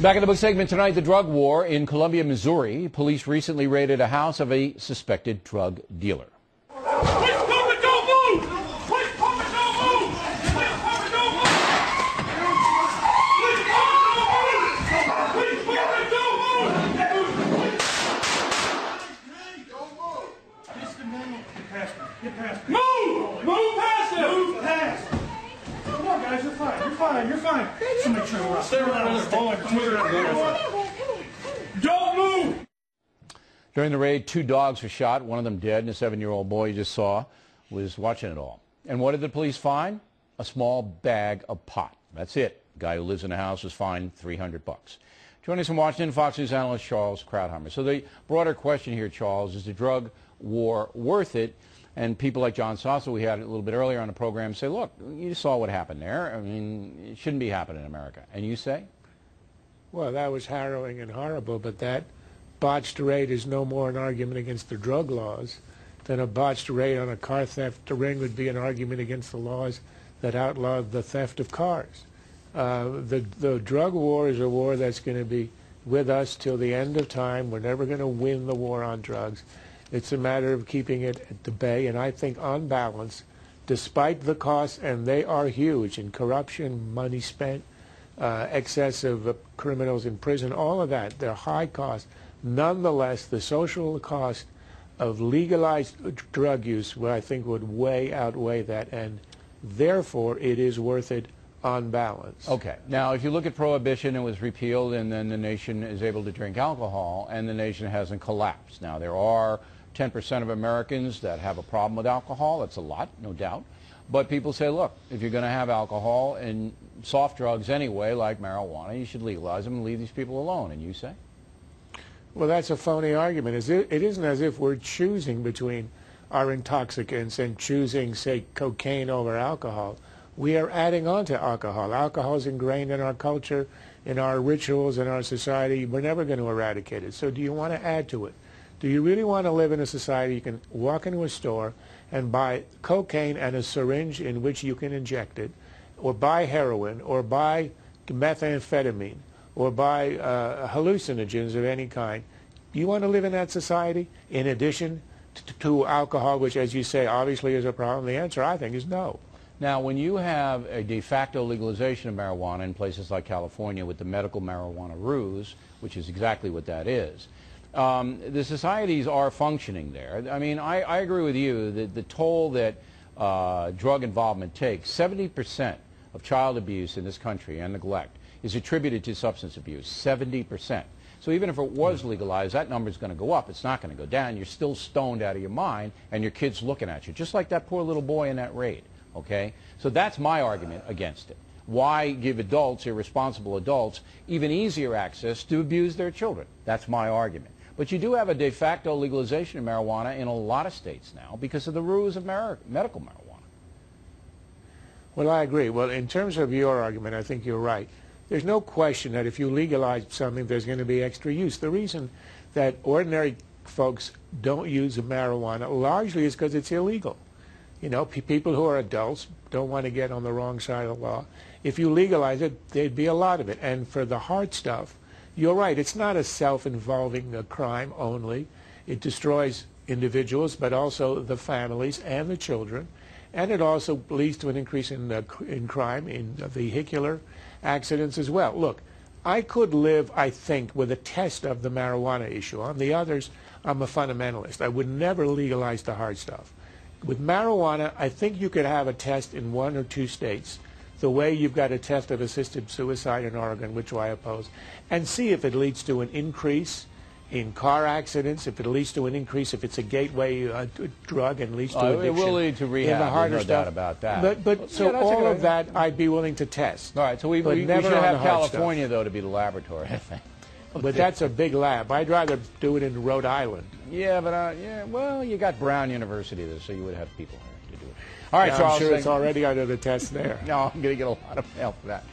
Back in the book segment tonight, the drug war in Columbia, Missouri. Police recently raided a house of a suspected drug dealer. You're fine. Somebody turn around. Stay around. Don't move! During the raid, 2 dogs were shot, one of them dead, and a 7-year-old boy you just saw was watching it all. And what did the police find? A small bag of pot. That's it. The guy who lives in the house was fined $300. Joining us from Washington, Fox News analyst Charles Krauthammer. So the broader question here, Charles, is the drug war worth it? And people like John Stossel, we had a little bit earlier on the program, say, look, you saw what happened there. I mean, it shouldn't be happening in America. And you say? Well, that was harrowing and horrible, but that botched raid is no more an argument against the drug laws than a botched raid on a car theft ring would be an argument against the laws that outlawed the theft of cars. The drug war is a war that's going to be with us till the end of time. We're never going to win the war on drugs. It's a matter of keeping it at the bay, and I think on balance, despite the costs, and they are huge, in corruption, money spent, excess of criminals in prison, all of that, they're high costs. Nonetheless, the social cost of legalized drug use, I think, would way outweigh that, and therefore it is worth it on balance. Okay. Now, if you look at prohibition, it was repealed, and then the nation is able to drink alcohol, and the nation hasn't collapsed. Now, there are 10% of Americans that have a problem with alcohol. That's a lot, no doubt. But people say, look, if you're going to have alcohol and soft drugs anyway, like marijuana, you should legalize them and leave these people alone. And you say? Well, that's a phony argument. It isn't as if we're choosing between our intoxicants and choosing, say, cocaine over alcohol. We are adding on to alcohol. Alcohol is ingrained in our culture, in our rituals, in our society. We're never going to eradicate it. So do you want to add to it? Do you really want to live in a society you can walk into a store and buy cocaine and a syringe in which you can inject it, or buy heroin, or buy methamphetamine, or buy hallucinogens of any kind? You want to live in that society in addition to alcohol, which, as you say, obviously is a problem? The answer, I think, is no. Now, when you have a de facto legalization of marijuana in places like California with the medical marijuana ruse, which is exactly what that is, the societies are functioning there. I mean, I agree with you that the toll that drug involvement takes, 70% of child abuse in this country and neglect is attributed to substance abuse, 70%. So even if it was legalized, that number is going to go up. It's not going to go down. You're still stoned out of your mind, and your kid's looking at you, just like that poor little boy in that raid. Okay? So that's my argument against it. Why give adults, irresponsible adults, even easier access to abuse their children? That's my argument. But you do have a de facto legalization of marijuana in a lot of states now because of the ruse of medical marijuana. Well, I agree. Well, in terms of your argument, I think you're right. There's no question that if you legalize something, there's going to be extra use. The reason that ordinary folks don't use marijuana largely is because it's illegal. You know, people who are adults don't want to get on the wrong side of the law. If you legalize it, there'd be a lot of it. And for the hard stuff, you're right, it's not a self-involving crime only. It destroys individuals, but also the families and the children. And it also leads to an increase in crime, in vehicular accidents as well. Look, I could live, I think, with a test of the marijuana issue. On the others, I'm a fundamentalist. I would never legalize the hard stuff. With marijuana, I think you could have a test in 1 or 2 states, the way you've got a test of assisted suicide in Oregon, which I oppose, and see if it leads to an increase in car accidents, if it leads to an increase, if it's a gateway drug and leads to addiction. It will lead to rehab, there's no doubt about that. But so all of that I'd be willing to test. All right, so we should have California, though, to be the laboratory, I think. But that's a big lab. I'd rather do it in Rhode Island. Yeah, but well, you got Brown University there, so you would have people here to do it. All right, yeah, Charles. I'm sure it's already under the test there. No, I'm going to get a lot of mail for that.